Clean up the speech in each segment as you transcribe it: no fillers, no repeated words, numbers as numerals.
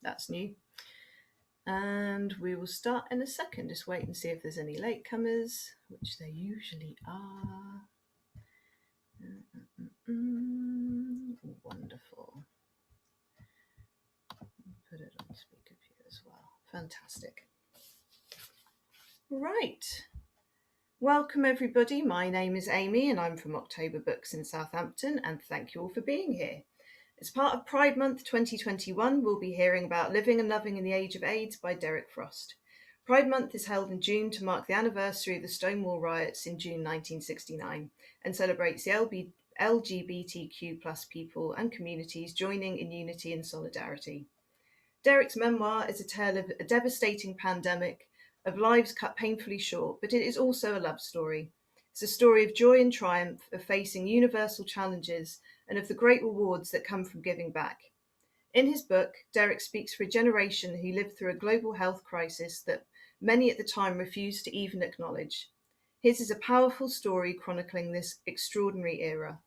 That's new. And we will start in a second. Just wait and see if there's any latecomers, which there usually are. Wonderful. Put it on speaker view as well. Fantastic. Right. Welcome everybody. My name is Amy and I'm from October Books in Southampton, and thank you all for being here. As part of Pride Month 2021, we'll be hearing about Living and Loving in the Age of AIDS by Derek Frost. Pride Month is held in June to mark the anniversary of the Stonewall riots in June 1969 and celebrates the LGBTQ plus people and communities joining in unity and solidarity. Derek's memoir is a tale of a devastating pandemic, of lives cut painfully short, but it is also a love story. It's a story of joy and triumph, of facing universal challenges, and of the great rewards that come from giving back. In his book, Derek speaks for a generation who lived through a global health crisis that many at the time refused to even acknowledge. His is a powerful story chronicling this extraordinary era.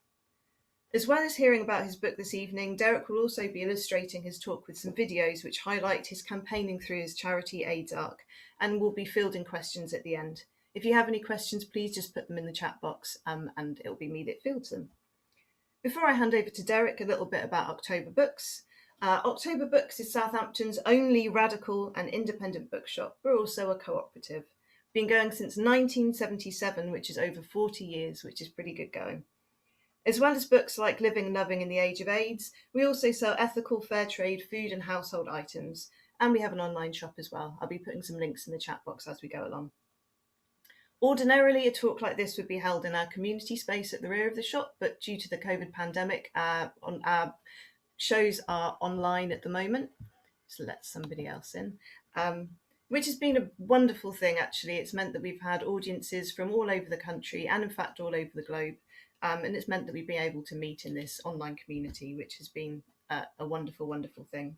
As well as hearing about his book this evening, Derek will also be illustrating his talk with some videos which highlight his campaigning through his charity AIDS arc, and will be fielding questions at the end. If you have any questions, please just put them in the chat box and it'll be me that fields them. Before I hand over to Derek, a little bit about October Books. October Books is Southampton's only radical and independent bookshop. We're also a cooperative. Been going since 1977, which is over 40 years, which is pretty good going. As well as books like Living and Loving in the Age of AIDS, we also sell ethical, fair trade, food and household items, and we have an online shop as well. I'll be putting some links in the chat box as we go along. Ordinarily, a talk like this would be held in our community space at the rear of the shop, but due to the COVID pandemic, our shows are online at the moment. So let somebody else in, which has been a wonderful thing, actually. It's meant that we've had audiences from all over the country and, in fact, all over the globe. And it's meant that we've been able to meet in this online community, which has been a wonderful, wonderful thing.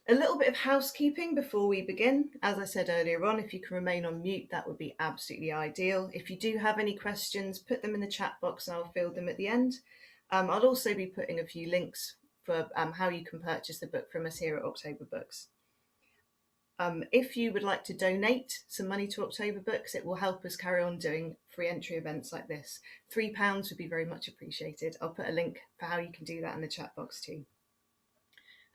A little bit of housekeeping before we begin. As I said earlier on, if you can remain on mute, that would be absolutely ideal. If you do have any questions, put them in the chat box and I'll field them at the end. I'll also be putting a few links for how you can purchase the book from us here at October Books. If you would like to donate some money to October Books, it will help us carry on doing free entry events like this. £3 would be very much appreciated. I'll put a link for how you can do that in the chat box too.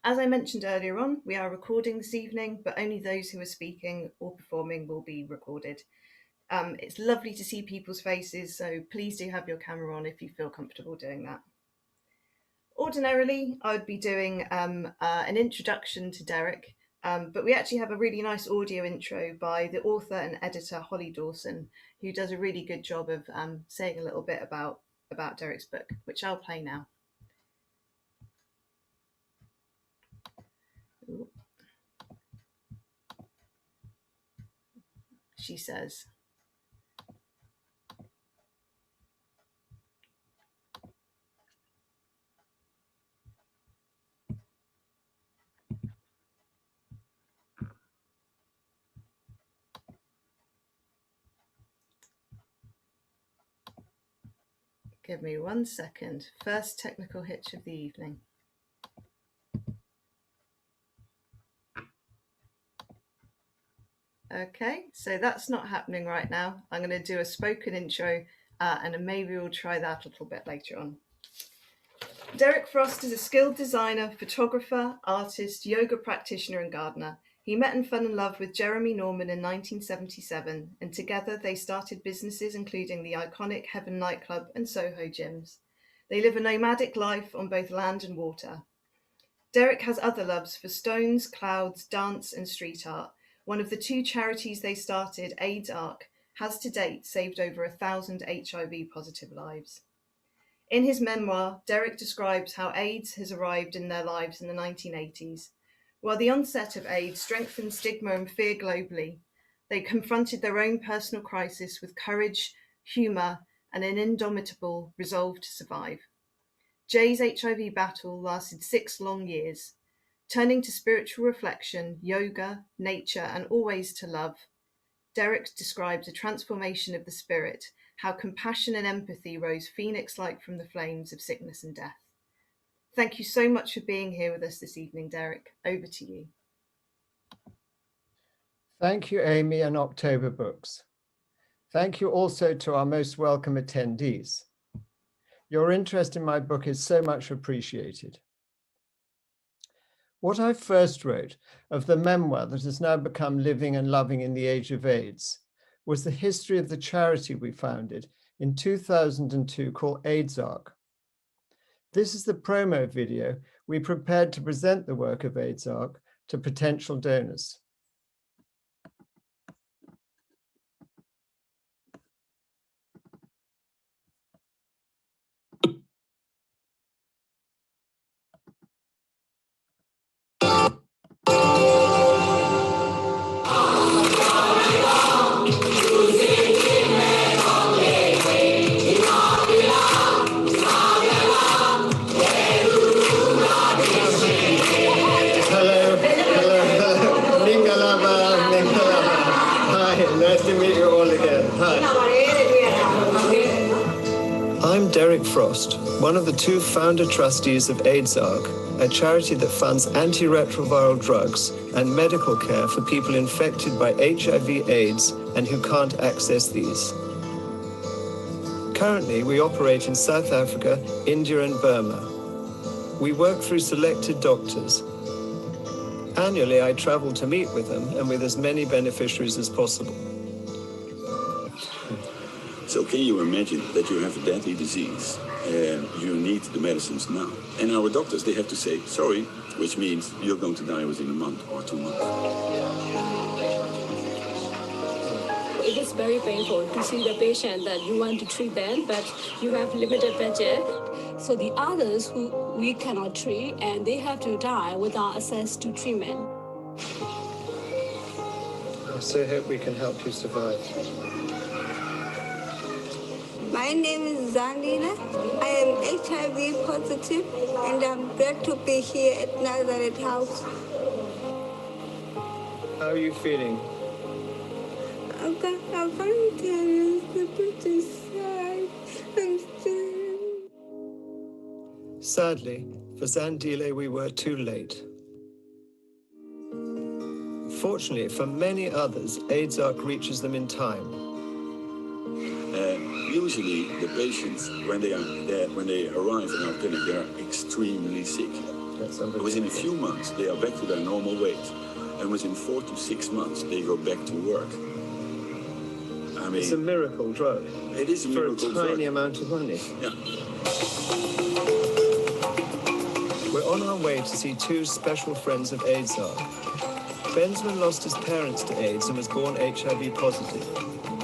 As I mentioned earlier on, we are recording this evening, but only those who are speaking or performing will be recorded. It's lovely to see people's faces, so please do have your camera on if you feel comfortable doing that. Ordinarily, I would be doing an introduction to Derek, but we actually have a really nice audio intro by the author and editor Holly Dawson, who does a really good job of saying a little bit about Derek's book, which I'll play now. Ooh. She says, give me 1 second. First technical hitch of the evening. Okay, so that's not happening right now. I'm going to do a spoken intro and maybe we'll try that a little bit later on. Derek Frost is a skilled designer, photographer, artist, yoga practitioner and gardener. He met and fell in love with Jeremy Norman in 1977, and together they started businesses including the iconic Heaven nightclub and Soho gyms. They live a nomadic life on both land and water. Derek has other loves for stones, clouds, dance and street art. One of the 2 charities they started, AIDS Arc, has to date saved over 1,000 HIV-positive lives. In his memoir, Derek describes how AIDS has arrived in their lives in the 1980s. While the onset of AIDS strengthened stigma and fear globally, they confronted their own personal crisis with courage, humour, and an indomitable resolve to survive. Jay's HIV battle lasted 6 long years. Turning to spiritual reflection, yoga, nature, and always to love, Derek describes a transformation of the spirit, how compassion and empathy rose phoenix-like from the flames of sickness and death. Thank you so much for being here with us this evening, Derek. Over to you. Thank you, Amy and October Books. Thank you also to our most welcome attendees. Your interest in my book is so much appreciated. What I first wrote of the memoir that has now become Living and Loving in the Age of AIDS was the history of the charity we founded in 2002 called AIDSARC. This is the promo video we prepared to present the work of AIDSARC to potential donors. I'm Derek Frost, one of the two founder trustees of AIDSARC, a charity that funds antiretroviral drugs and medical care for people infected by HIV/AIDS and who can't access these. Currently, we operate in South Africa, India, and Burma. We work through selected doctors. Annually, I travel to meet with them and with as many beneficiaries as possible. So can you imagine that you have a deadly disease and you need the medicines now? And our doctors, they have to say, sorry, which means you're going to die within a month or 2 months. It is very painful to see the patient that you want to treat them, but you have limited budget. So the others who we cannot treat, and they have to die without access to treatment. I so hope we can help you survive. My name is Zanina. I am HIV positive, and I'm glad to be here at Nazareth House. How are you feeling? I'm very tired. I'm sad. I'm still... Sadly, for Zandile, we were too late. Fortunately, for many others, AIDSARC reaches them in time. Usually, the patients, when they arrive in our clinic, they are extremely sick. Within a few months, they are back to their normal weight. And within 4 to 6 months, they go back to work. I mean, it's a miracle drug. It is a miracle drug. For a tiny amount of money. Yeah. We're on our way to see two special friends of AIDSARC. Benjamin lost his parents to AIDS and was born HIV positive.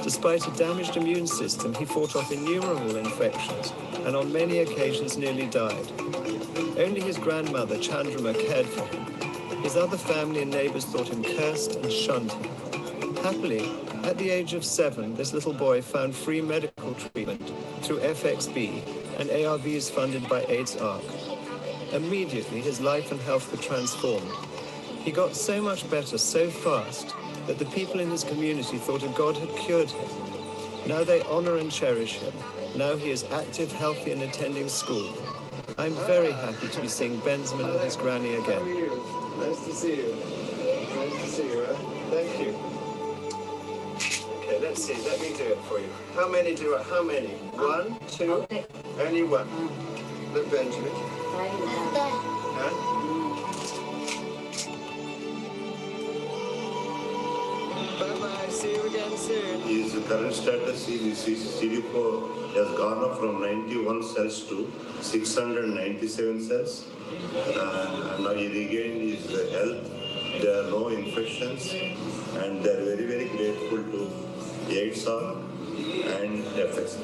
Despite a damaged immune system, he fought off innumerable infections and on many occasions nearly died. Only his grandmother, Chandrama, cared for him. His other family and neighbors thought him cursed and shunned him. Happily, at the age of 7, this little boy found free medical treatment through FXB and ARVs funded by AIDSARC. Immediately, his life and health were transformed. He got so much better so fast that the people in his community thought a God had cured him. Now they honor and cherish him. Now he is active, healthy, and attending school. I'm very happy to be seeing Benjamin and his granny again. Nice to see you. Nice to see you, huh? Thank you. Okay, let's see. Let me do it for you. How many do it? How many? 1, 2, only 1. Look, Benjamin. Huh? Bye-bye. See you again soon. His current status is CD4 has gone up from 91 cells to 697 cells. And now he regained his health. There are no infections. And they are very, very grateful to AIDSARC and FXB.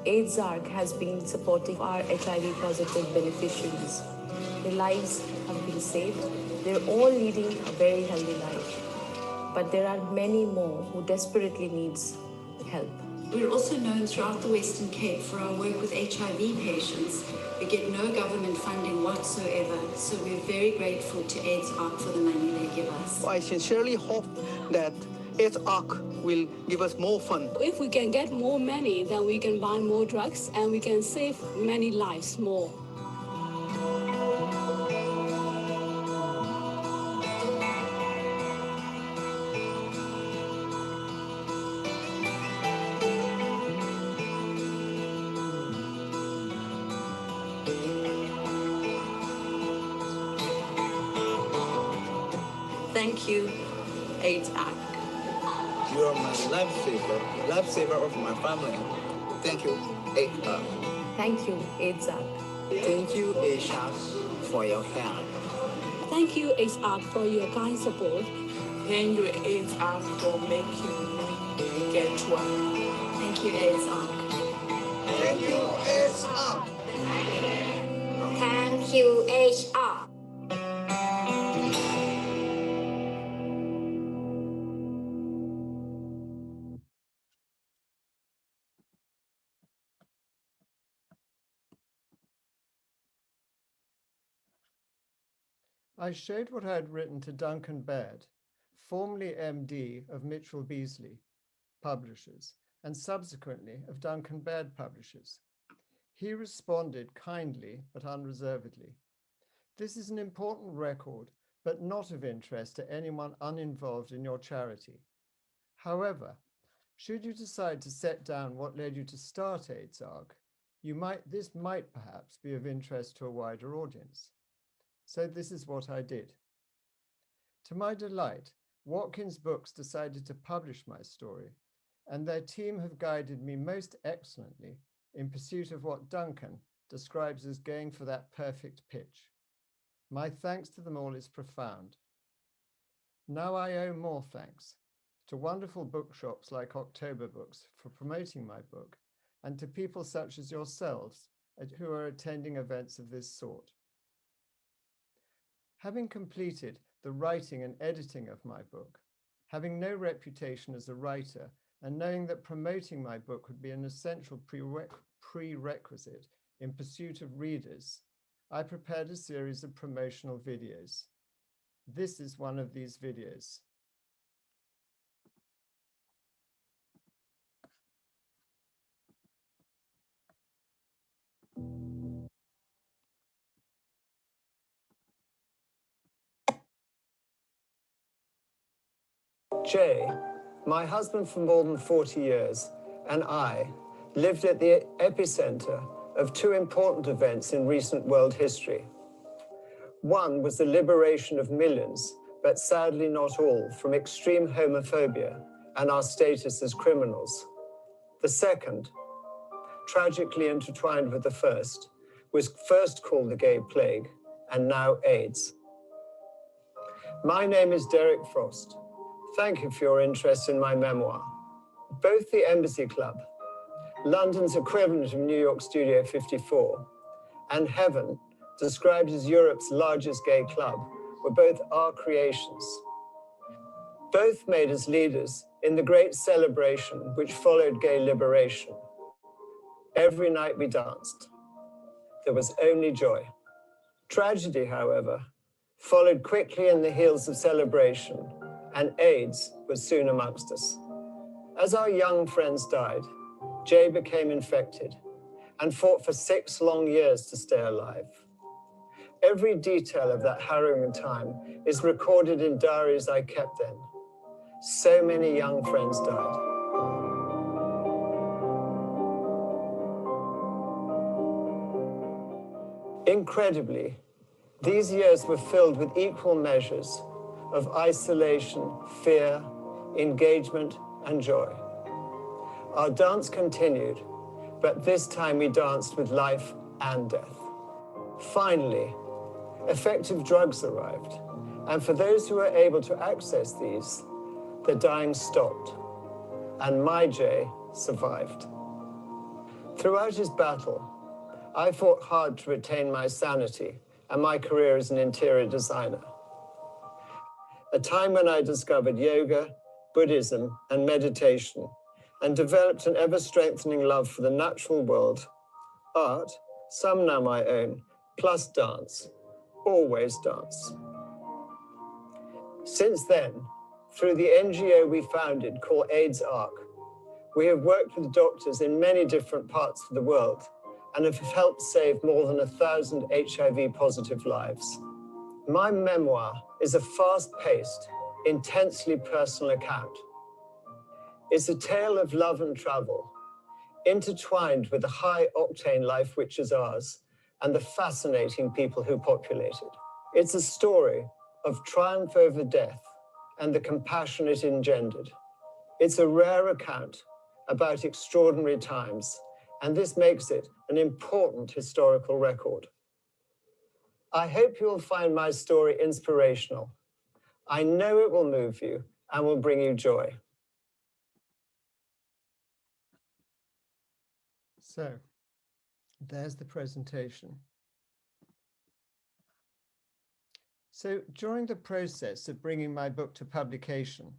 AIDSARC has been supporting our HIV-positive beneficiaries. Their lives have been saved. They're all leading a very healthy life. But there are many more who desperately needs help. We're also known throughout the Western Cape for our work with HIV patients. We get no government funding whatsoever, so we're very grateful to AIDSARC for the money they give us. I sincerely hope that AIDSARC will give us more funds. If we can get more money, then we can buy more drugs and we can save many lives more. Thank you, AIDS Act. You are my lifesaver of my family. Thank you, AIDS Act. Thank you, AIDS Act. Thank you, AIDS Act, for your help. Thank you, AIDS Act, for your kind support. Thank you, AIDS Act, for making me get well. Thank you, AIDS Act. Thank you, AIDS Act. Thank you, HR. I showed what I had written to Duncan Baird, formerly MD of Mitchell Beazley Publishers, and subsequently of Duncan Baird Publishers. He responded kindly but unreservedly. This is an important record, but not of interest to anyone uninvolved in your charity. However, should you decide to set down what led you to start AIDS Arc, this might perhaps be of interest to a wider audience. So this is what I did. To my delight, Watkins Books decided to publish my story, and their team have guided me most excellently in pursuit of what Duncan describes as going for that perfect pitch. My thanks to them all is profound. Now I owe more thanks to wonderful bookshops like October Books for promoting my book, and to people such as yourselves who are attending events of this sort. Having completed the writing and editing of my book, having no reputation as a writer, and knowing that promoting my book would be an essential prerequisite in pursuit of readers, I prepared a series of promotional videos. This is one of these videos. Jay, my husband for more than 40 years, and I lived at the epicenter of two important events in recent world history. One was the liberation of millions, but sadly not all, from extreme homophobia and our status as criminals. The second, tragically intertwined with the first, was first called the gay plague and now AIDS. My name is Derek Frost. Thank you for your interest in my memoir. Both the Embassy Club, London's equivalent of New York Studio 54, and Heaven, described as Europe's largest gay club, were both our creations. Both made us leaders in the great celebration which followed gay liberation. Every night we danced. There was only joy. Tragedy, however, followed quickly in the heels of celebration, and AIDS was soon amongst us. As our young friends died, Jay became infected and fought for 6 long years to stay alive. Every detail of that harrowing time is recorded in diaries I kept then. So many young friends died. Incredibly, these years were filled with equal measures of isolation, fear, engagement, and joy. Our dance continued, but this time we danced with life and death. Finally, effective drugs arrived, and for those who were able to access these, the dying stopped, and my Jay survived. Throughout his battle, I fought hard to retain my sanity and my career as an interior designer. A time when I discovered yoga, Buddhism, and meditation, and developed an ever-strengthening love for the natural world, art, some now my own, plus dance, always dance. Since then, through the NGO we founded called AIDS Arc, we have worked with doctors in many different parts of the world and have helped save more than 1,000 HIV-positive lives. My memoir is a fast-paced, intensely personal account. It's a tale of love and travel, intertwined with the high-octane life which is ours and the fascinating people who populate it. It's a story of triumph over death and the compassion it engendered. It's a rare account about extraordinary times, and this makes it an important historical record. I hope you will find my story inspirational. I know it will move you and will bring you joy. So, there's the presentation. So, during the process of bringing my book to publication,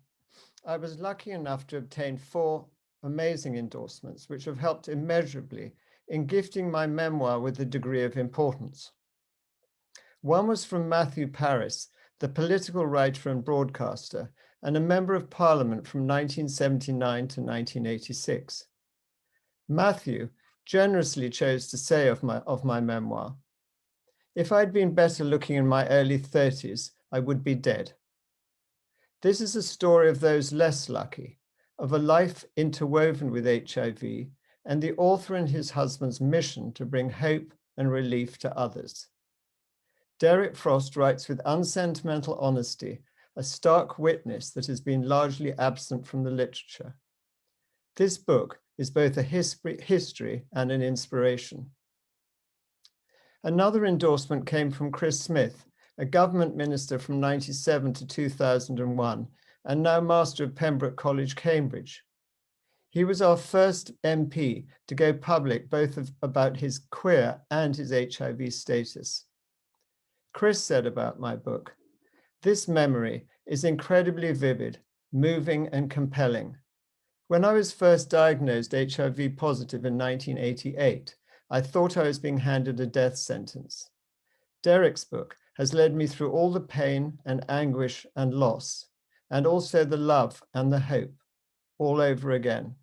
I was lucky enough to obtain 4 amazing endorsements, which have helped immeasurably in gifting my memoir with a degree of importance. One was from Matthew Paris, the political writer and broadcaster, and a member of Parliament from 1979 to 1986. Matthew generously chose to say of my memoir, "If I'd been better looking in my early 30s, I would be dead." This is a story of those less lucky, of a life interwoven with HIV, and the author and his husband's mission to bring hope and relief to others. Derek Frost writes with unsentimental honesty, a stark witness that has been largely absent from the literature. This book is both a history and an inspiration. Another endorsement came from Chris Smith, a government minister from 1997 to 2001, and now Master of Pembroke College, Cambridge. He was our first MP to go public both about his queer and his HIV status. Chris said about my book, "This memory is incredibly vivid, moving and compelling. When I was first diagnosed HIV positive in 1988, I thought I was being handed a death sentence. Derek's book has led me through all the pain and anguish and loss, and also the love and the hope, all over again."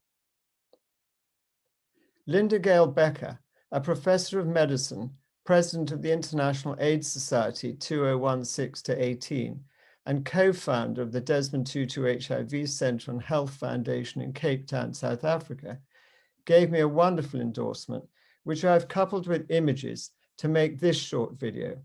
Linda Gale Becker, a professor of medicine, president of the International AIDS Society 2016-18, and co-founder of the Desmond Tutu HIV Centre and Health Foundation in Cape Town, South Africa, gave me a wonderful endorsement, which I've coupled with images to make this short video.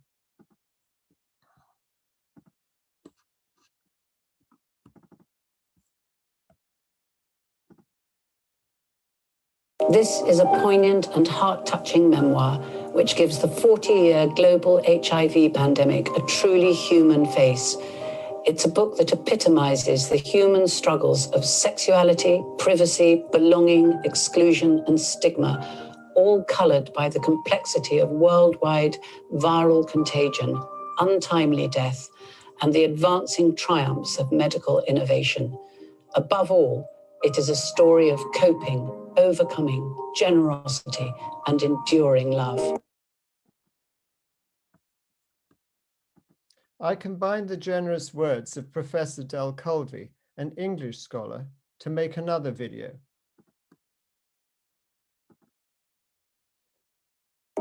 This is a poignant and heart-touching memoir which gives the 40-year global HIV pandemic a truly human face. It's a book that epitomizes the human struggles of sexuality, privacy, belonging, exclusion, and stigma, all colored by the complexity of worldwide viral contagion, untimely death, and the advancing triumphs of medical innovation. Above all, it is a story of coping, overcoming, generosity, and enduring love. I combined the generous words of Professor Del Colby, an English scholar, to make another video.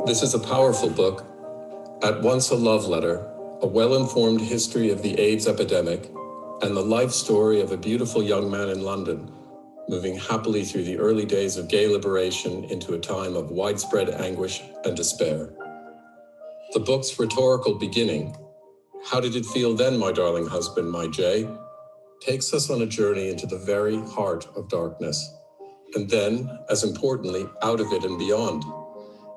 This is a powerful book, at once a love letter, a well-informed history of the AIDS epidemic, and the life story of a beautiful young man in London, moving happily through the early days of gay liberation into a time of widespread anguish and despair. The book's rhetorical beginning, "How did it feel then, my darling husband, my Jay?" takes us on a journey into the very heart of darkness, and then, as importantly, out of it and beyond.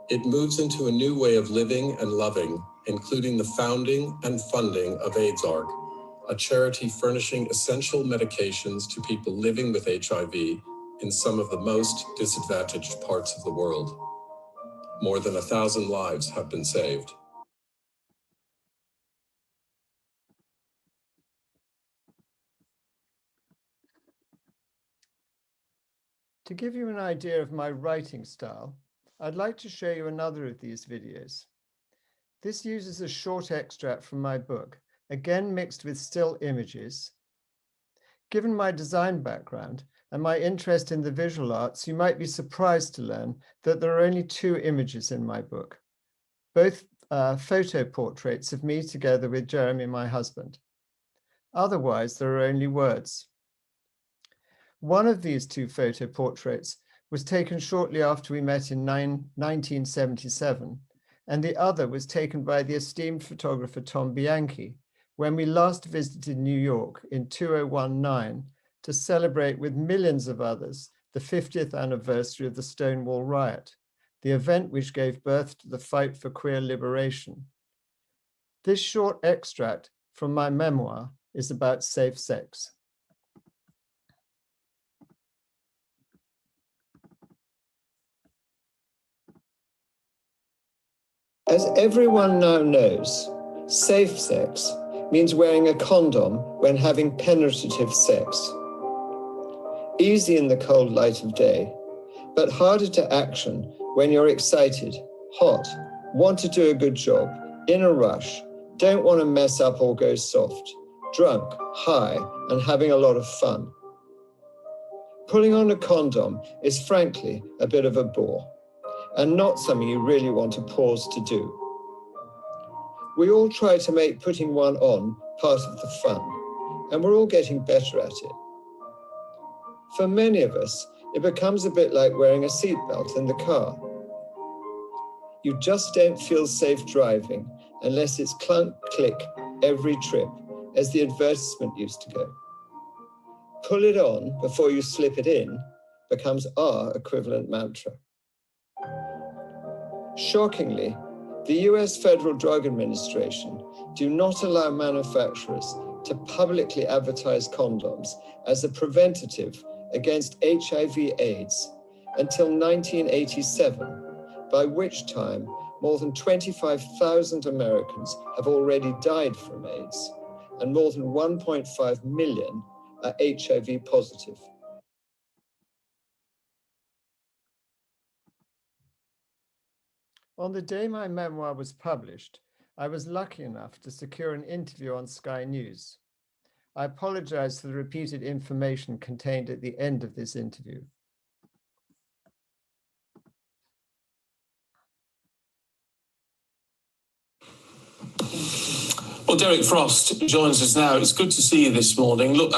It moves into a new way of living and loving, including the founding and funding of AIDS-ARC, a charity furnishing essential medications to people living with HIV in some of the most disadvantaged parts of the world. More than 1,000 lives have been saved. To give you an idea of my writing style, I'd like to show you another of these videos. This uses a short extract from my book, again mixed with still images. Given my design background and my interest in the visual arts, you might be surprised to learn that there are only 2 images in my book, both photo portraits of me together with Jeremy, my husband. Otherwise, there are only words. One of these 2 photo portraits was taken shortly after we met in 1977, and the other was taken by the esteemed photographer Tom Bianchi, when we last visited New York in 2019 to celebrate with millions of others the 50th anniversary of the Stonewall Riot, the event which gave birth to the fight for queer liberation. This short extract from my memoir is about safe sex. As everyone now knows, safe sex means wearing a condom when having penetrative sex. Easy in the cold light of day, but harder to action when you're excited, hot, want to do a good job, in a rush, don't want to mess up or go soft, drunk, high, and having a lot of fun. Pulling on a condom is frankly a bit of a bore, and not something you really want to pause to do. We all try to make putting one on part of the fun, and we're all getting better at it. For many of us, it becomes a bit like wearing a seatbelt in the car. You just don't feel safe driving unless it's clunk, click every trip, as the advertisement used to go. Pull it on before you slip it in becomes our equivalent mantra. Shockingly, the US Federal Drug Administration do not allow manufacturers to publicly advertise condoms as a preventative against HIV/AIDS until 1987, by which time more than 25,000 Americans have already died from AIDS, and more than 1.5 million are HIV positive. On the day my memoir was published, I was lucky enough to secure an interview on Sky News. I apologize for the repeated information contained at the end of this interview. Well, Derek Frost joins us now. It's good to see you this morning. Look,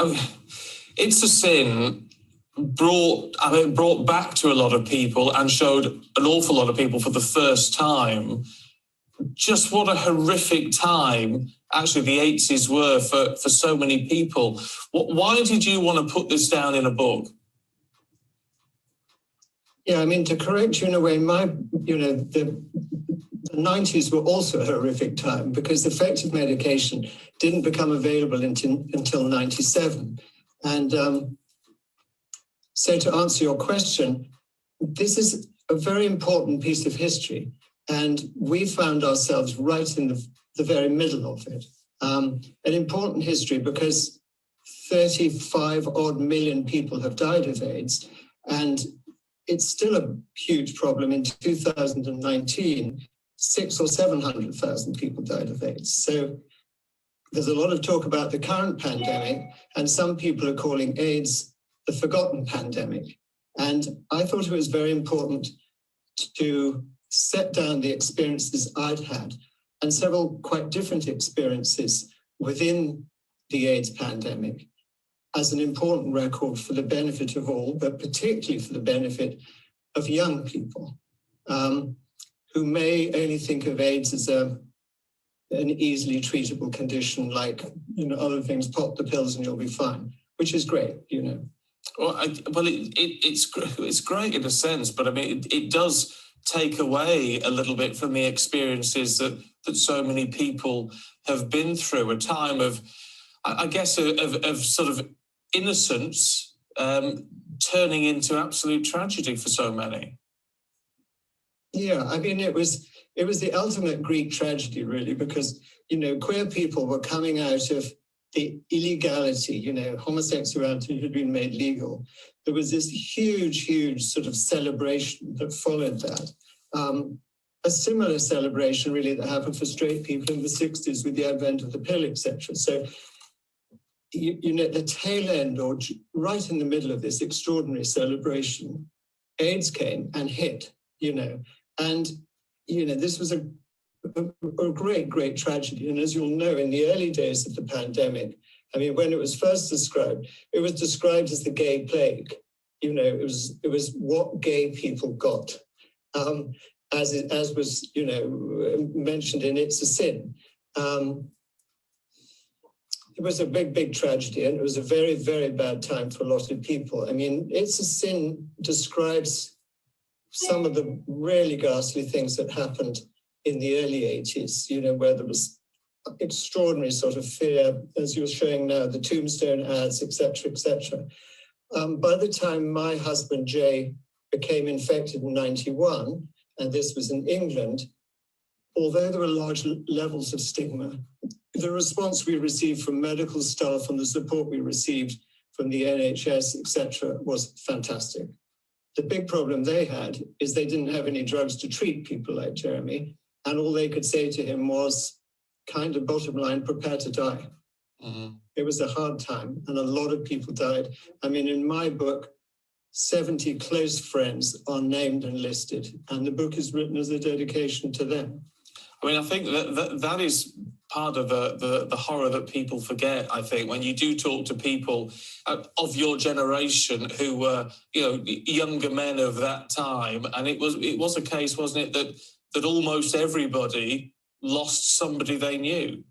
It's a Sin brought back to a lot of people and showed an awful lot of people for the first time just what a horrific time actually the 80s were for so many people. Why did you want to put this down in a book? Yeah, I mean, to correct you in a way, the 90s were also a horrific time because effective medication didn't become available until 97. And so to answer your question, this is a very important piece of history. And we found ourselves right in the very middle of it. An important history because 35 odd million people have died of AIDS. And it's still a huge problem. In 2019, 600,000 or 700,000 people died of AIDS. So there's a lot of talk about the current pandemic, and some people are calling AIDS the forgotten pandemic. And I thought it was very important to set down the experiences I'd had and several quite different experiences within the AIDS pandemic as an important record for the benefit of all, but particularly for the benefit of young people who may only think of AIDS as an easily treatable condition like, other things, pop the pills and you'll be fine, which is great, Well, it's great in a sense, but I mean, it does take away a little bit from the experiences that so many people have been through, a time of, I guess, of sort of innocence turning into absolute tragedy for so many. Yeah, I mean, it was the ultimate Greek tragedy, really, because, queer people were coming out of the illegality, homosexuality had been made legal. There was this huge sort of celebration that followed that. A similar celebration, really, that happened for straight people in the 60s with the advent of the pill, etc. So, the tail end, or right in the middle of this extraordinary celebration, AIDS came and hit, and, this was a great tragedy. And as you'll know, in the early days of the pandemic, I mean, when it was first described, it was described as the gay plague. It was what gay people got, as was, mentioned in It's a Sin. it was a big, big tragedy, and it was a very, very bad time for a lot of people. I mean, It's a Sin describes some of the really ghastly things that happened in the early 80s, where there was extraordinary sort of fear, as you're showing now, the tombstone ads, etc., etc. By the time my husband, Jay, became infected in 91, and this was in England, although there were large levels of stigma, the response we received from medical staff and the support we received from the NHS, etc., was fantastic. The big problem they had is they didn't have any drugs to treat people like Jeremy, and all they could say to him was, kind of bottom line, prepare to die. Mm-hmm. It was a hard time, and a lot of people died. I mean, in my book, 70 close friends are named and listed, and the book is written as a dedication to them. I mean, I think that is part of the horror that people forget, I think, when you do talk to people of your generation who were, younger men of that time. And it was a case, wasn't it, that almost everybody lost somebody they knew.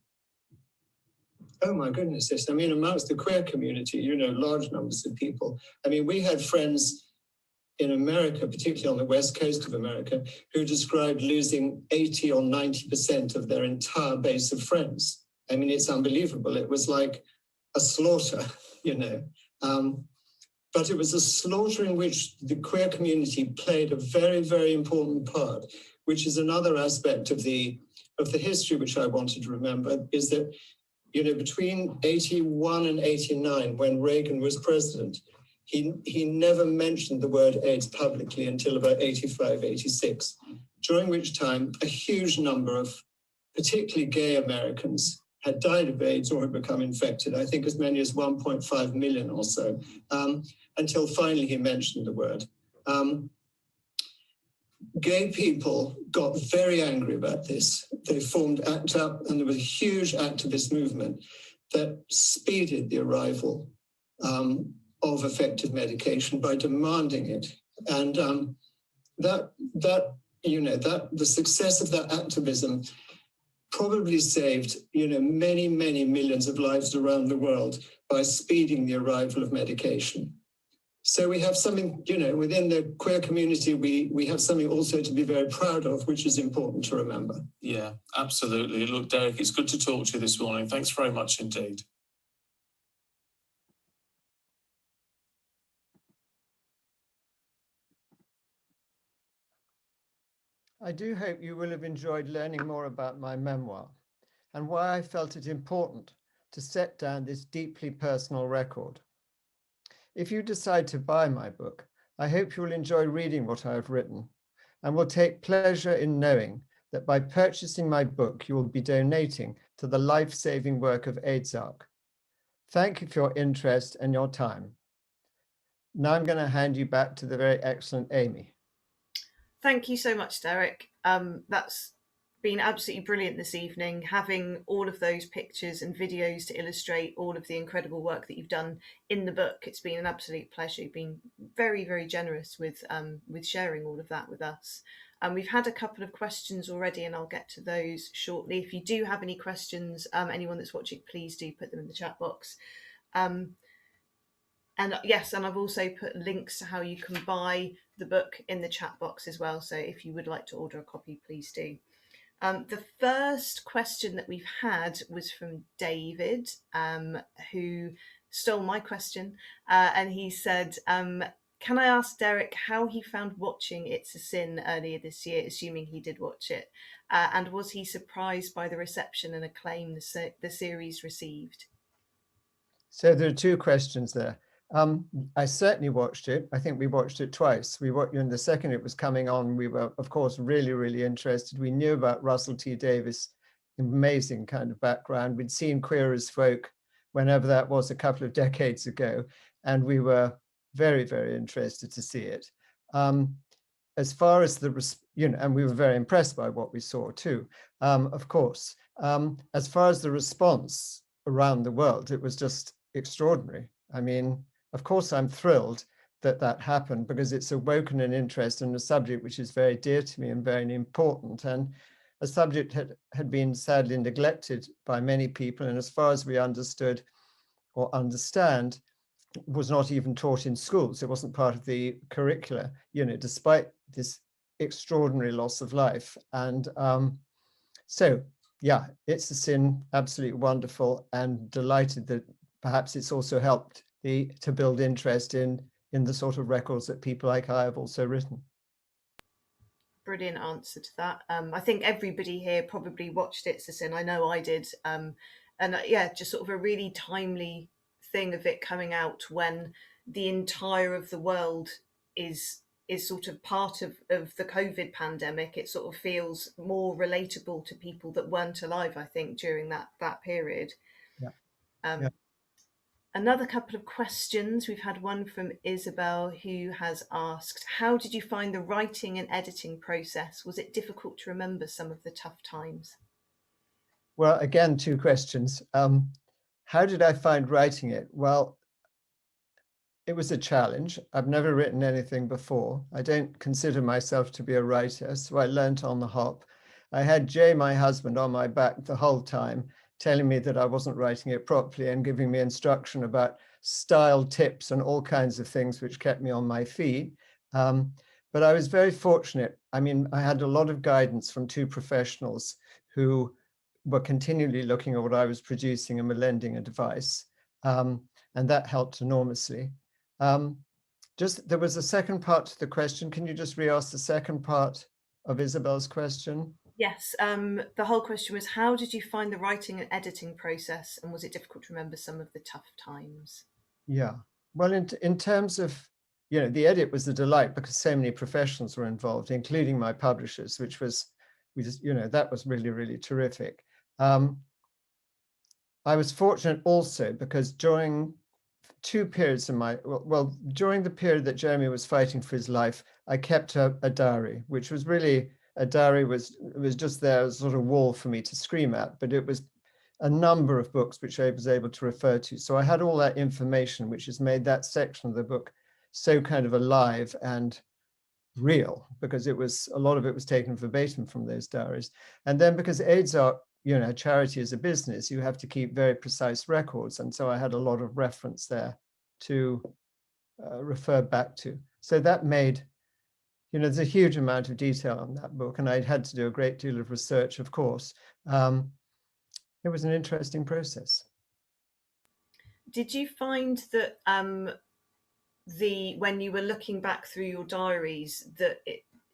Oh, my goodness, yes. I mean, amongst the queer community, large numbers of people. I mean, we had friends in America, particularly on the west coast of America, who described losing 80 or 90% of their entire base of friends. I mean, it's unbelievable. It was like a slaughter, But it was a slaughter in which the queer community played a very, very important part, which is another aspect of the history which I wanted to remember, is that, between 81 and 89, when Reagan was president, he never mentioned the word AIDS publicly until about 85, 86, during which time a huge number of particularly gay Americans had died of AIDS or had become infected, I think as many as 1.5 million or so, until finally he mentioned the word. Gay people got very angry about this. They formed ACT UP, and there was a huge activist movement that speeded the arrival of effective medication by demanding it. And the success of that activism probably saved, many, many millions of lives around the world by speeding the arrival of medication. So we have something, within the queer community, we have something also to be very proud of, which is important to remember. Yeah, absolutely. Look, Derek, it's good to talk to you this morning. Thanks very much indeed. I do hope you will have enjoyed learning more about my memoir and why I felt it important to set down this deeply personal record. If you decide to buy my book, I hope you will enjoy reading what I have written and will take pleasure in knowing that by purchasing my book, you will be donating to the life-saving work of AIDSARC. Thank you for your interest and your time. Now I'm going to hand you back to the very excellent Amy. Thank you so much, Derek. That's been absolutely brilliant this evening, having all of those pictures and videos to illustrate all of the incredible work that you've done in the book. It's been an absolute pleasure. You've been very, very generous with sharing all of that with us. We've had a couple of questions already, and I'll get to those shortly. If you do have any questions, anyone that's watching, please do put them in the chat box. And yes, and I've also put links to how you can buy the book in the chat box as well. So if you would like to order a copy, please do. The first question that we've had was from David, who stole my question. And he said, can I ask Derek how he found watching It's a Sin earlier this year, assuming he did watch it? And was he surprised by the reception and acclaim the series received? So there are two questions there. I certainly watched it. I think we watched it twice. We watched, the second it was coming on, we were, of course, really, really interested. We knew about Russell T Davies, amazing kind of background. We'd seen Queer as Folk whenever that was a couple of decades ago, and we were very, very interested to see it. As far as and we were very impressed by what we saw too, of course. As far as the response around the world, it was just extraordinary. I mean, of course, I'm thrilled that that happened because it's awoken an interest in a subject which is very dear to me and very important. And a subject had been sadly neglected by many people, and as far as we understood or understand, was not even taught in schools. It wasn't part of the curricula, despite this extraordinary loss of life. And so, yeah, It's a Sin, absolutely wonderful, and delighted that perhaps it's also helped to build interest in the sort of records that people like I have also written. Brilliant answer to that. I think everybody here probably watched It's a Sin. I know I did. Yeah, just sort of a really timely thing of it coming out when the entire of the world is sort of part of the COVID pandemic. It sort of feels more relatable to people that weren't alive, I think, during that period. Yeah. Yeah. Another couple of questions. We've had one from Isabel, who has asked, how did you find the writing and editing process? Was it difficult to remember some of the tough times? Well, again, two questions. How did I find writing it? Well, it was a challenge. I've never written anything before. I don't consider myself to be a writer, so I learnt on the hop. I had Jay, my husband, on my back the whole time, telling me that I wasn't writing it properly and giving me instruction about style tips and all kinds of things which kept me on my feet. But I was very fortunate. I mean, I had a lot of guidance from two professionals who were continually looking at what I was producing and were lending advice. And that helped enormously. There was a second part to the question. Can you just re-ask the second part of Isabel's question? Yes, the whole question was, how did you find the writing and editing process, and was it difficult to remember some of the tough times? Yeah, well, in terms of, the edit was a delight because so many professionals were involved, including my publishers, which was, that was really, really terrific. I was fortunate also because during two periods in during the period that Jeremy was fighting for his life, I kept a diary, which was really, a diary was just there as a sort of wall for me to scream at, but it was a number of books which I was able to refer to. So I had all that information, which has made that section of the book so kind of alive and real, because a lot of it was taken verbatim from those diaries. And then because AIDS are, charity is a business, you have to keep very precise records. And so I had a lot of reference there to refer back to. So that made, there's a huge amount of detail on that book, and I'd had to do a great deal of research, of course. It was an interesting process. Did you find that when you were looking back through your diaries, that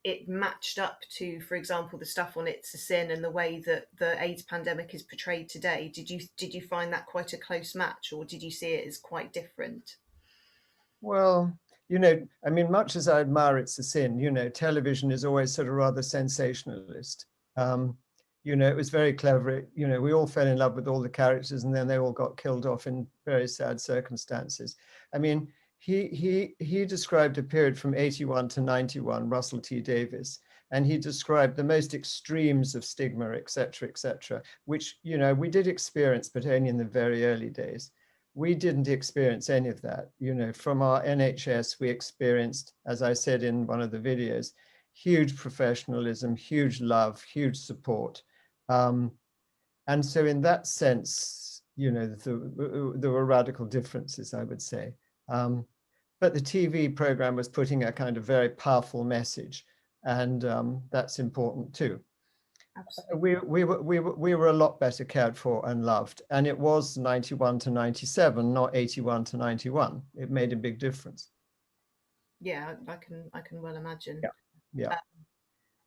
it matched up to, for example, the stuff on It's a Sin and the way that the AIDS pandemic is portrayed today? Did you find that quite a close match, or did you see it as quite different? Well, I mean, much as I admire It's a Sin, television is always sort of rather sensationalist. It was very clever. We all fell in love with all the characters, and then they all got killed off in very sad circumstances. I mean, he described a period from 81 to 91, Russell T. Davies, and he described the most extremes of stigma, et cetera, which, we did experience, but only in the very early days. We didn't experience any of that. From our NHS, we experienced, as I said in one of the videos, huge professionalism, huge love, huge support. And so in that sense, there were radical differences, I would say. But the TV program was putting a kind of very powerful message, and that's important too. Absolutely. We were a lot better cared for and loved, and it was 91 to 97, not 81 to 91. It made a big difference. Yeah, I can well imagine. Yeah.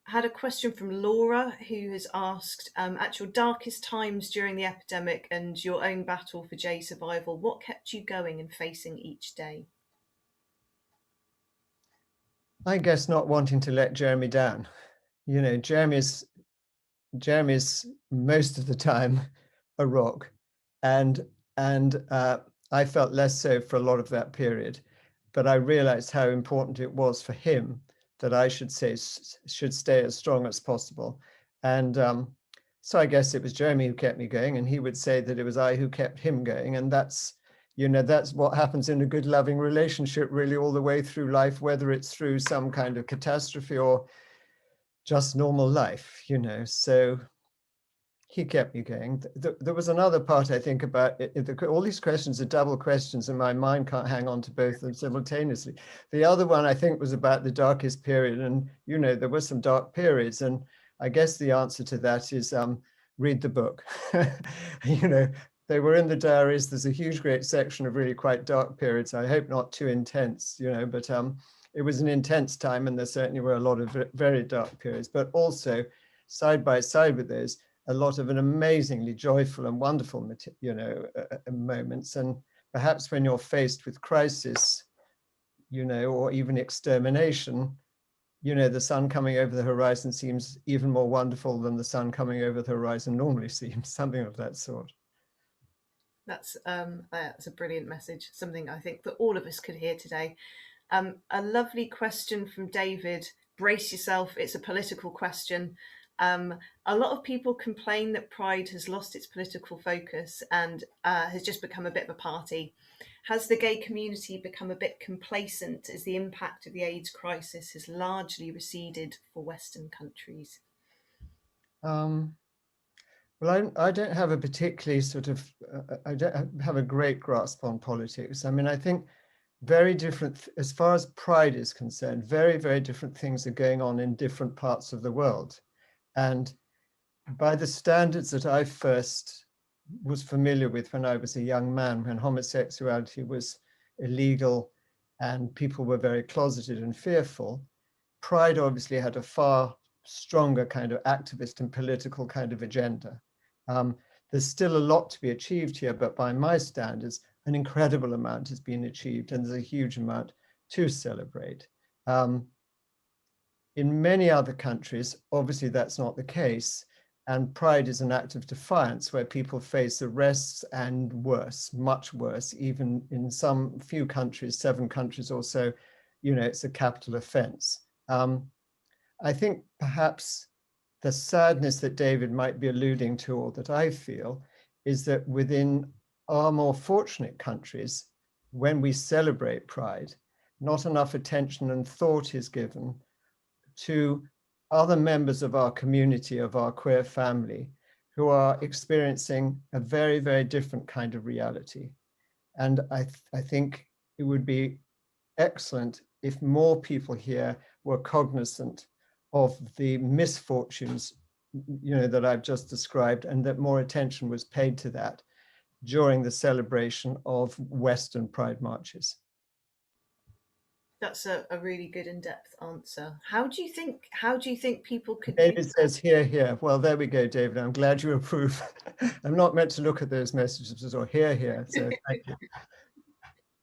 Had a question from Laura, who has asked, at your darkest times during the epidemic and your own battle for Jay's survival, what kept you going and facing each day? I guess not wanting to let Jeremy down. Jeremy's most of the time a rock, and I felt less so for a lot of that period, but I realized how important it was for him that I should stay as strong as possible. And so I guess it was Jeremy who kept me going, and he would say that it was I who kept him going. And that's what happens in a good, loving relationship, really, all the way through life, whether it's through some kind of catastrophe or just normal life, you know. So he kept me going. There was another part, I think, about all these questions are double questions, and my mind can't hang on to both of them simultaneously. The other one, I think, was about the darkest period. And, you know, there were some dark periods. And I guess the answer to that is read the book. You know, they were in the diaries. There's a huge, great section of really quite dark periods. I hope not too intense, you know, but it was an intense time. And there certainly were a lot of very dark periods, but also side by side with those, a lot of an amazingly joyful and wonderful, you know, moments. And perhaps when you're faced with crisis, you know, or even extermination, you know, the sun coming over the horizon seems even more wonderful than the sun coming over the horizon normally seems, something of that sort. That's a brilliant message, something I think that all of us could hear today. A lovely question from David. Brace yourself, it's a political question. A lot of people complain that Pride has lost its political focus and has just become a bit of a party. Has the gay community become a bit complacent as the impact of the AIDS crisis has largely receded for Western countries? Well, I don't have a particularly sort of, I don't have a great grasp on politics. I mean, I think very different, as far as Pride is concerned, very, very different things are going on in different parts of the world. And by the standards that I first was familiar with when I was a young man, when homosexuality was illegal and people were very closeted and fearful, Pride obviously had a far stronger kind of activist and political kind of agenda. There's still a lot to be achieved here, but by my standards, an incredible amount has been achieved, and there's a huge amount to celebrate. In many other countries, obviously that's not the case, and Pride is an act of defiance where people face arrests and worse, much worse, even in some few countries, 7 countries or so, you know, it's a capital offense. I think perhaps the sadness that David might be alluding to, or that I feel, is that within our more fortunate countries, when we celebrate Pride, not enough attention and thought is given to other members of our community, of our queer family, who are experiencing a very, very different kind of reality. And I think it would be excellent if more people here were cognizant of the misfortunes, you know, that I've just described, and that more attention was paid to that during the celebration of Western Pride marches. That's a really good in-depth answer. How do you think people could David says here, here. Well, there we go, David. I'm glad you approve. I'm not meant to look at those messages or here, here. So thank you.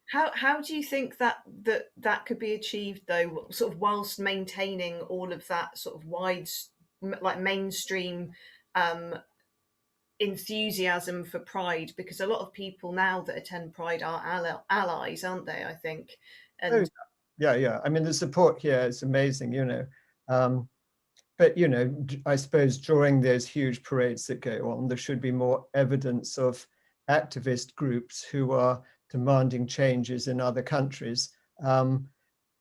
How do you think that could be achieved though, sort of whilst maintaining all of that sort of wide, like mainstream enthusiasm for Pride? Because a lot of people now that attend Pride are allies, aren't they? I think. And yeah. I mean, the support here is amazing, you know. But, you know, I suppose during those huge parades that go on, there should be more evidence of activist groups who are demanding changes in other countries,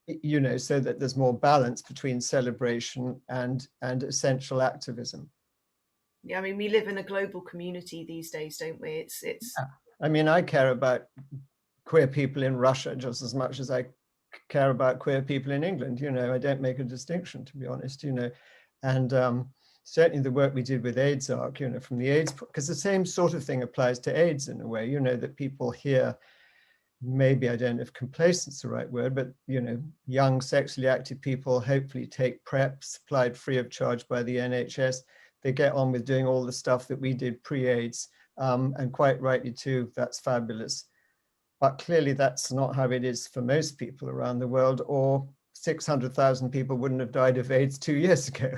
you know, so that there's more balance between celebration and essential activism. Yeah, I mean, we live in a global community these days, don't we? It's. Yeah. I mean, I care about queer people in Russia just as much as I care about queer people in England. You know, I don't make a distinction, to be honest, you know. And certainly the work we did with AIDS ARC, you know, from the AIDS, because the same sort of thing applies to AIDS in a way, you know, that people here, maybe, I don't know if complacent's the right word, but, you know, young sexually active people hopefully take PrEP supplied free of charge by the NHS. They get on with doing all the stuff that we did pre-AIDS, and quite rightly too, that's fabulous. But clearly that's not how it is for most people around the world, or 600,000 people wouldn't have died of AIDS 2 years ago.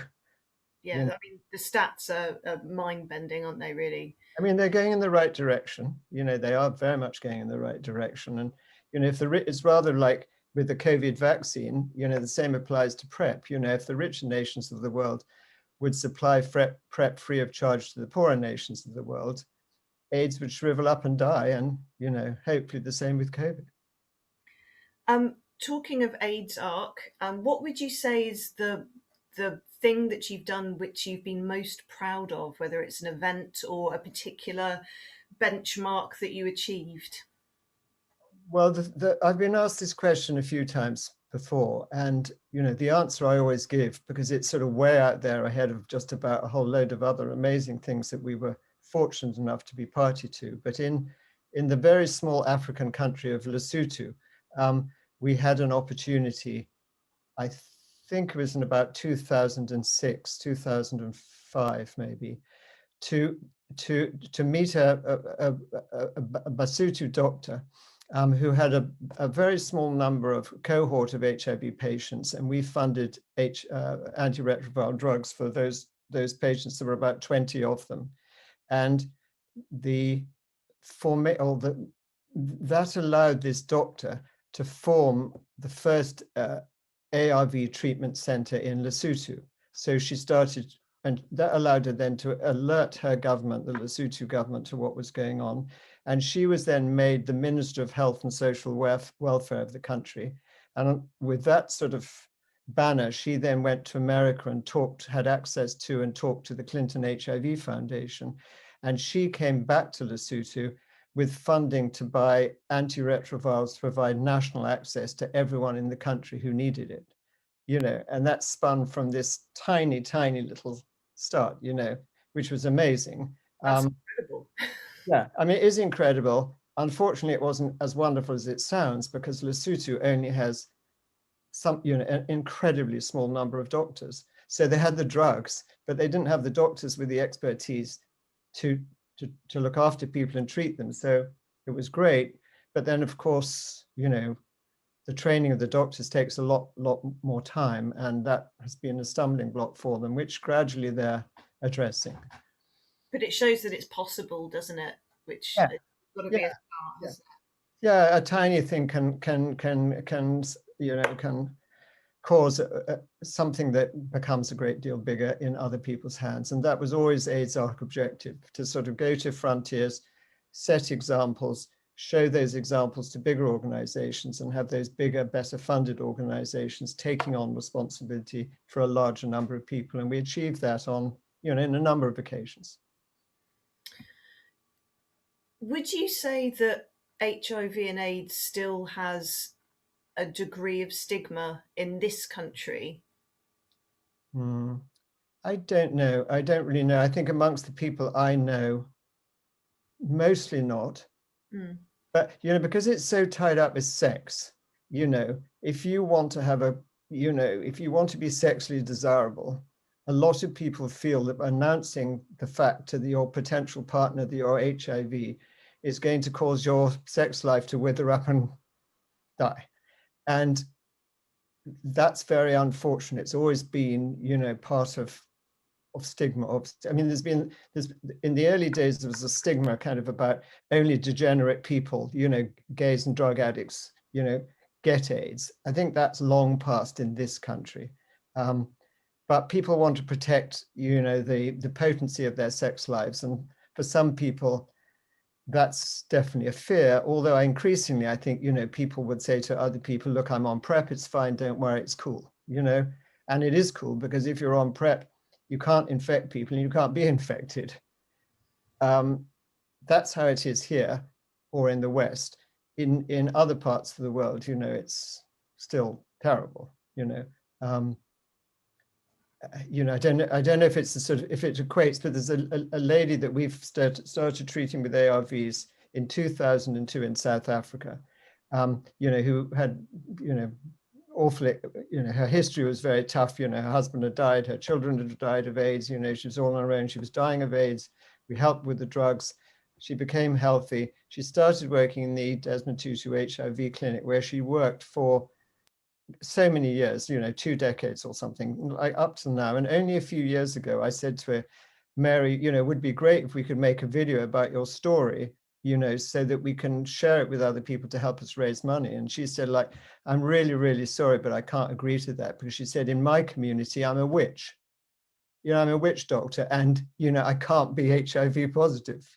Yeah, I mean, the stats are mind-bending, aren't they, really? I mean, they're going in the right direction. You know, they are very much going in the right direction. And, you know, if it's rather like with the COVID vaccine, you know, the same applies to PrEP. You know, if the richer nations of the world would supply PrEP free of charge to the poorer nations of the world, AIDS would shrivel up and die. And, you know, hopefully the same with COVID. Talking of AIDS ARC, what would you say is the thing that you've done which you've been most proud of, whether it's an event or a particular benchmark that you achieved? Well, I've been asked this question a few times before, and the answer I always give, because it's sort of way out there ahead of just about a whole load of other amazing things that we were fortunate enough to be party to. But in the very small African country of Lesotho, we had an opportunity, I think it was in about 2006, 2005 maybe, to meet a Basotho doctor who had a very small number of cohort of HIV patients, and we funded antiretroviral drugs for those patients. There were about 20 of them, and that allowed this doctor to form the first ARV treatment center in Lesotho. So she started, and that allowed her then to alert her government, the Lesotho government, to what was going on. And she was then made the Minister of Health and Social Welfare of the country. And with that sort of banner, she then went to America and had access to and talked to the Clinton HIV Foundation. And she came back to Lesotho with funding to buy antiretrovirals to provide national access to everyone in the country who needed it. And that spun from this tiny, tiny little start, which was amazing. That's incredible. Yeah, I mean, it is incredible. Unfortunately, it wasn't as wonderful as it sounds, because Lesotho only has an incredibly small number of doctors. So they had the drugs, but they didn't have the doctors with the expertise to look after people and treat them. So it was great. But then, of course, the training of the doctors takes a lot more time, and that has been a stumbling block for them, which gradually they're addressing. But it shows that it's possible, doesn't it? Which Yeah. has got to be a start, hasn't it? Yeah, a tiny thing can cause something that becomes a great deal bigger in other people's hands. And that was always AIDS ARC objective, to sort of go to frontiers, set examples, show those examples to bigger organizations, and have those bigger, better funded organizations taking on responsibility for a larger number of people. And we achieved that on, in a number of occasions. Would you say that HIV and AIDS still has a degree of stigma in this country? I don't know. I don't really know. I think amongst the people I know, mostly not. But, because it's so tied up with sex, if you want to have if you want to be sexually desirable, a lot of people feel that announcing the fact to your potential partner that you're HIV is going to cause your sex life to wither up and die. And that's very unfortunate. It's always been, part of stigma. I mean, there's in the early days, there was a stigma kind of about only degenerate people, gays and drug addicts, get AIDS. I think that's long past in this country. But people want to protect, the potency of their sex lives. And for some people, that's definitely a fear. Although increasingly, I think, people would say to other people, look, I'm on PrEP, it's fine, don't worry, it's cool, and it is cool, because if you're on PrEP, you can't infect people and you can't be infected. That's how it is here or in the West. In other parts of the world, it's still terrible, I don't know if it's if it equates, but there's a lady that we've started treating with ARVs in 2002 in South Africa, who had, awfully, her history was very tough. Her husband had died, her children had died of AIDS, she was all on her own, she was dying of AIDS. We helped with the drugs. She became healthy. She started working in the Desmond Tutu HIV clinic, where she worked for so many years, 2 decades or something, like up to now. And only a few years ago, I said to her, Mary, it would be great if we could make a video about your story, so that we can share it with other people to help us raise money. And she said, like, I'm really, really sorry, but I can't agree to that, because she said, in my community, I'm a witch. I'm a witch doctor, and, I can't be HIV positive,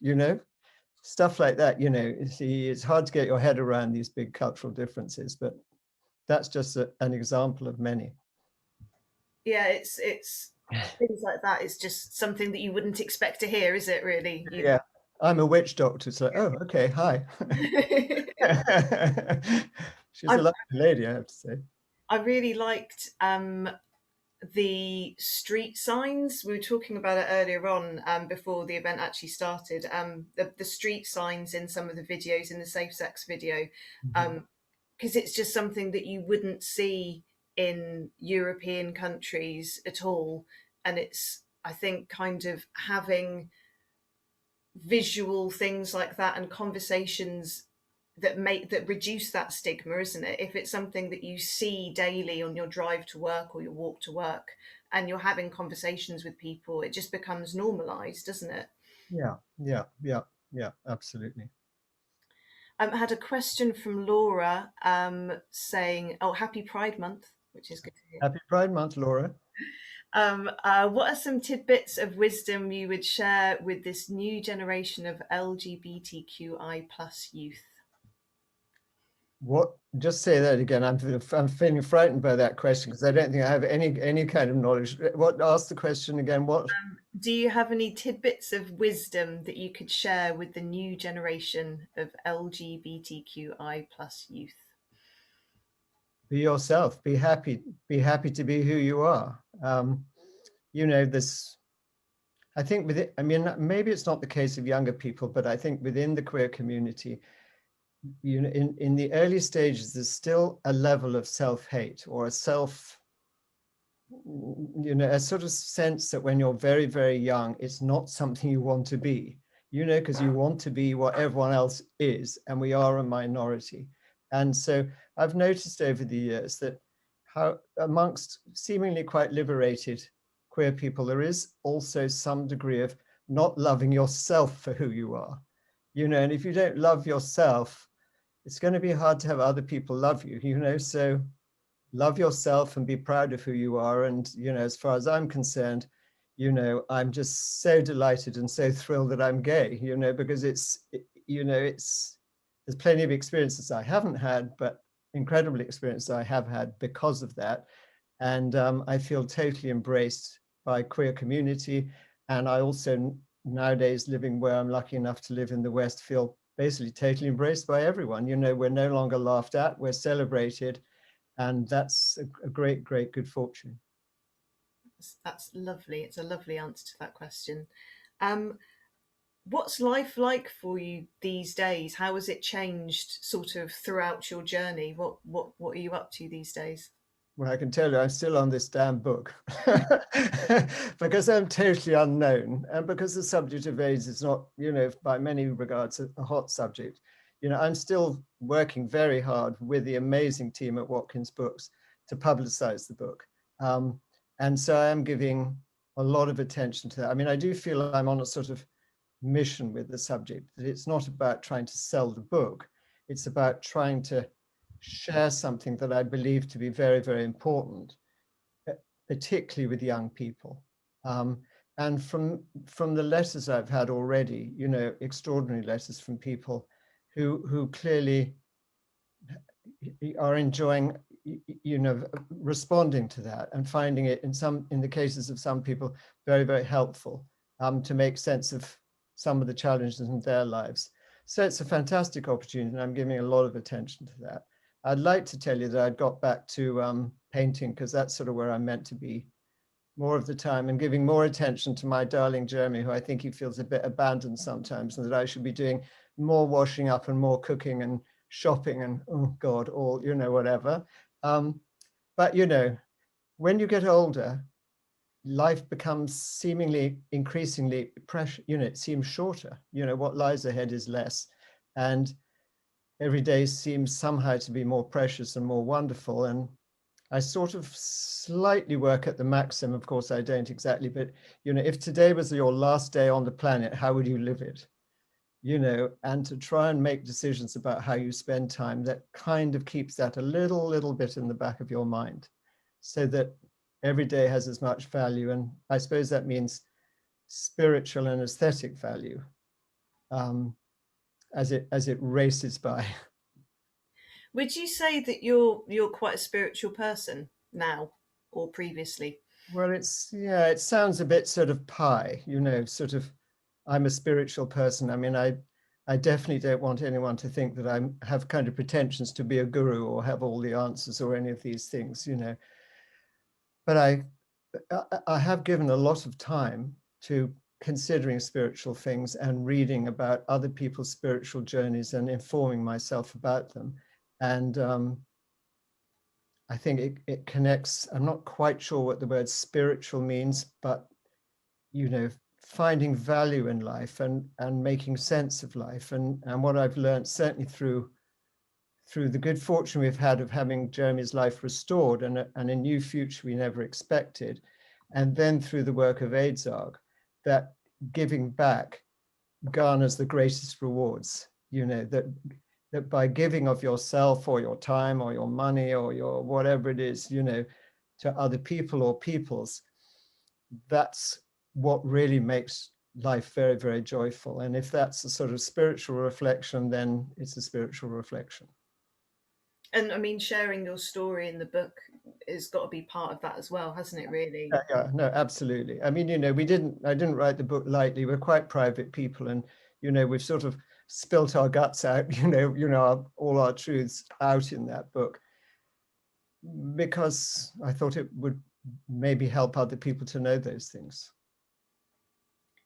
stuff like that. It's hard to get your head around these big cultural differences, but that's just an example of many. Yeah, it's things like that. It's just something that you wouldn't expect to hear, is it really? Yeah, I'm a witch doctor. It's like, oh, okay, hi. She's a lovely lady, I have to say. I really liked the street signs. We were talking about it earlier on before the event actually started. The street signs in some of the videos, in the safe sex video, because it's just something that you wouldn't see in European countries at all. And it's, I think, kind of having visual things like that and conversations that reduce that stigma, isn't it? If it's something that you see daily on your drive to work or your walk to work and you're having conversations with people, it just becomes normalized, doesn't it? Yeah, absolutely. I had a question from Laura saying, oh, happy Pride Month, which is good to hear. Happy Pride Month, Laura. What are some tidbits of wisdom you would share with this new generation of LGBTQI plus youth? What? Just say that again. I'm feeling frightened by that question because I don't think I have any kind of knowledge. What? Ask the question again. What? Do you have any tidbits of wisdom that you could share with the new generation of LGBTQI plus youth? Be yourself. Be happy. Be happy to be who you are. This. I think with it. I mean, maybe it's not the case of younger people, but I think within the queer community, in the early stages, there's still a level of self-hate or a sort of sense that when you're very, very young, it's not something you want to be, because you want to be what everyone else is, and we are a minority. And so I've noticed over the years that how amongst seemingly quite liberated queer people, there is also some degree of not loving yourself for who you are, and if you don't love yourself, it's going to be hard to have other people love you, so love yourself and be proud of who you are. And, as far as I'm concerned, I'm just so delighted and so thrilled that I'm gay, because there's plenty of experiences I haven't had, but incredible experiences I have had because of that. And I feel totally embraced by queer community. And I also nowadays, living where I'm lucky enough to live in the West, feel basically totally embraced by everyone. We're no longer laughed at, we're celebrated. And that's a great, great good fortune. That's lovely. It's a lovely answer to that question. What's life like for you these days? How has it changed sort of throughout your journey? What are you up to these days? Well, I can tell you I'm still on this damn book because I'm totally unknown, and because the subject of AIDS is not, by many regards, a hot subject. I'm still working very hard with the amazing team at Watkins Books to publicize the book. And so I am giving a lot of attention to that. I mean, I do feel I'm on a sort of mission with the subject, that it's not about trying to sell the book. It's about trying to share something that I believe to be very, very important, particularly with young people. And from the letters I've had already, extraordinary letters from people who clearly are enjoying, responding to that and finding it in the cases of some people very, very helpful to make sense of some of the challenges in their lives. So it's a fantastic opportunity, and I'm giving a lot of attention to that. I'd like to tell you that I'd got back to painting, because that's sort of where I'm meant to be more of the time, and giving more attention to my darling Jeremy, who I think he feels a bit abandoned sometimes, and that I should be doing more washing up and more cooking and shopping and, oh God, all, whatever. But, when you get older, life becomes seemingly increasingly pressure, it seems shorter, what lies ahead is less. And every day seems somehow to be more precious and more wonderful. And I sort of slightly work at the maxim. Of course, I don't exactly, but, if today was your last day on the planet, how would you live it? And to try and make decisions about how you spend time, that kind of keeps that a little bit in the back of your mind, so that every day has as much value. And I suppose that means spiritual and aesthetic value as it races by. Would you say that you're quite a spiritual person now or previously? Well, yeah, it sounds a bit sort of pie, you know, sort of, I'm a spiritual person. I mean, I definitely don't want anyone to think that I have kind of pretensions to be a guru or have all the answers or any of these things, you know. But I have given a lot of time to considering spiritual things and reading about other people's spiritual journeys and informing myself about them. And I think it connects. I'm not quite sure what the word spiritual means, but, you know, finding value in life and making sense of life. And what I've learned, certainly through the good fortune we've had of having Jeremy's life restored and a new future we never expected, and then through the work of AIDSARG, that giving back garners the greatest rewards, you know, that by giving of yourself or your time or your money or your whatever it is, you know, to other people or peoples, that's what really makes life very, very joyful. And if that's a sort of spiritual reflection, then it's a spiritual reflection. And I mean, sharing your story in the book has got to be part of that as well, hasn't it, really? Yeah, no, absolutely. I mean, you know, I didn't write the book lightly. We're quite private people, and, you know, we've sort of spilt our guts out, you know, all our truths out in that book, because I thought it would maybe help other people to know those things.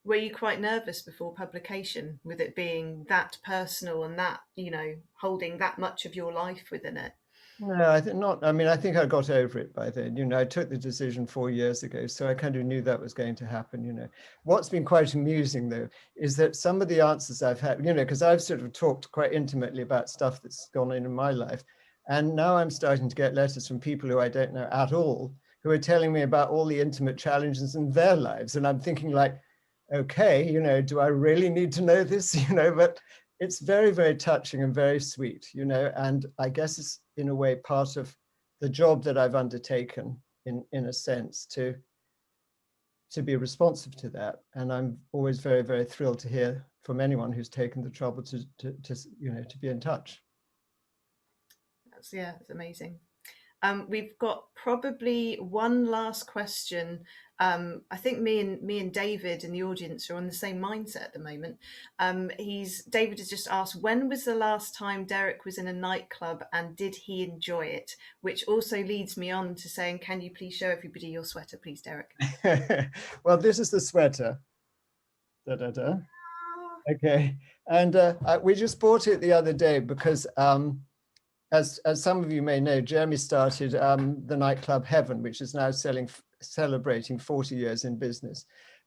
Were you quite nervous before publication, with it being that personal and that, you know, holding that much of your life within it? No, I think not. I mean, I think I got over it by then. You know, I took the decision 4 years ago, so I kind of knew that was going to happen, you know. What's been quite amusing, though, is that some of the answers I've had, you know, because I've sort of talked quite intimately about stuff that's gone in my life. And now I'm starting to get letters from people who I don't know at all, who are telling me about all the intimate challenges in their lives. And I'm thinking like, okay, you know, do I really need to know this? You know, but it's very, very touching and very sweet, you know, and I guess it's in a way part of the job that I've undertaken in a sense to be responsive to that. And I'm always very, very thrilled to hear from anyone who's taken the trouble to you know, to be in touch. That's amazing. We've got probably one last question. I think me and David in the audience are on the same mindset at the moment. David has just asked, when was the last time Derek was in a nightclub and did he enjoy it? Which also leads me on to saying, can you please show everybody your sweater, please, Derek? Well, this is the sweater. Da, da, da. Okay, and we just bought it the other day because as some of you may know, Jeremy started the nightclub Heaven, which is now celebrating 40 years in business.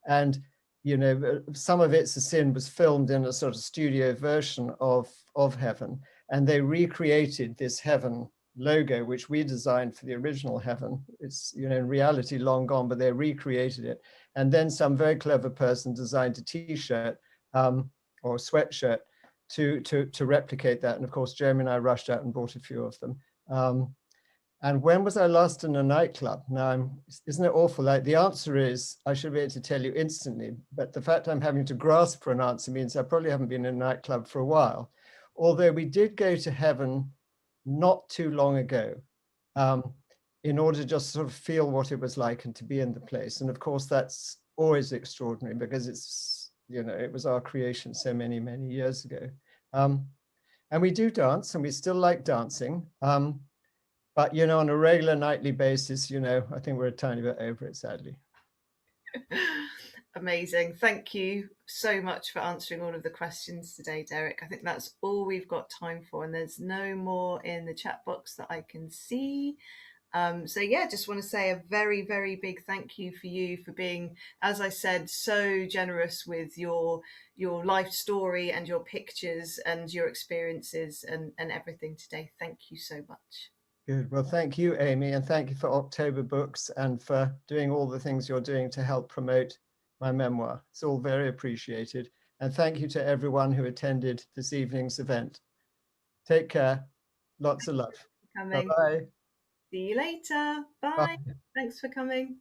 And, you know, some of It's a Sin was filmed in a sort of studio version of Heaven. And they recreated this Heaven logo, which we designed for the original Heaven. It's, you know, in reality long gone, but they recreated it. And then some very clever person designed a T-shirt or a sweatshirt to replicate that. And of course, Jeremy and I rushed out and bought a few of them. And when was I last in a nightclub? Now, isn't it awful? Like, the answer is, I should be able to tell you instantly, but the fact I'm having to grasp for an answer means I probably haven't been in a nightclub for a while. Although we did go to Heaven not too long ago, in order to just sort of feel what it was like and to be in the place. And of course, that's always extraordinary because it's, you know, it was our creation so many, many years ago. And we do dance and we still like dancing. But, you know, on a regular nightly basis, you know, I think we're a tiny bit over it, sadly. Amazing. Thank you so much for answering all of the questions today, Derek. I think that's all we've got time for, and there's no more in the chat box that I can see. So yeah, just want to say a very, very big thank you for you for being, as I said, so generous with your life story and your pictures and your experiences and everything today. Thank you so much. Good. Well, thank you, Amy, and thank you for October Books and for doing all the things you're doing to help promote my memoir. It's all very appreciated. And thank you to everyone who attended this evening's event. Take care. Lots of love. Bye-bye. See you later. Bye. Thanks for coming.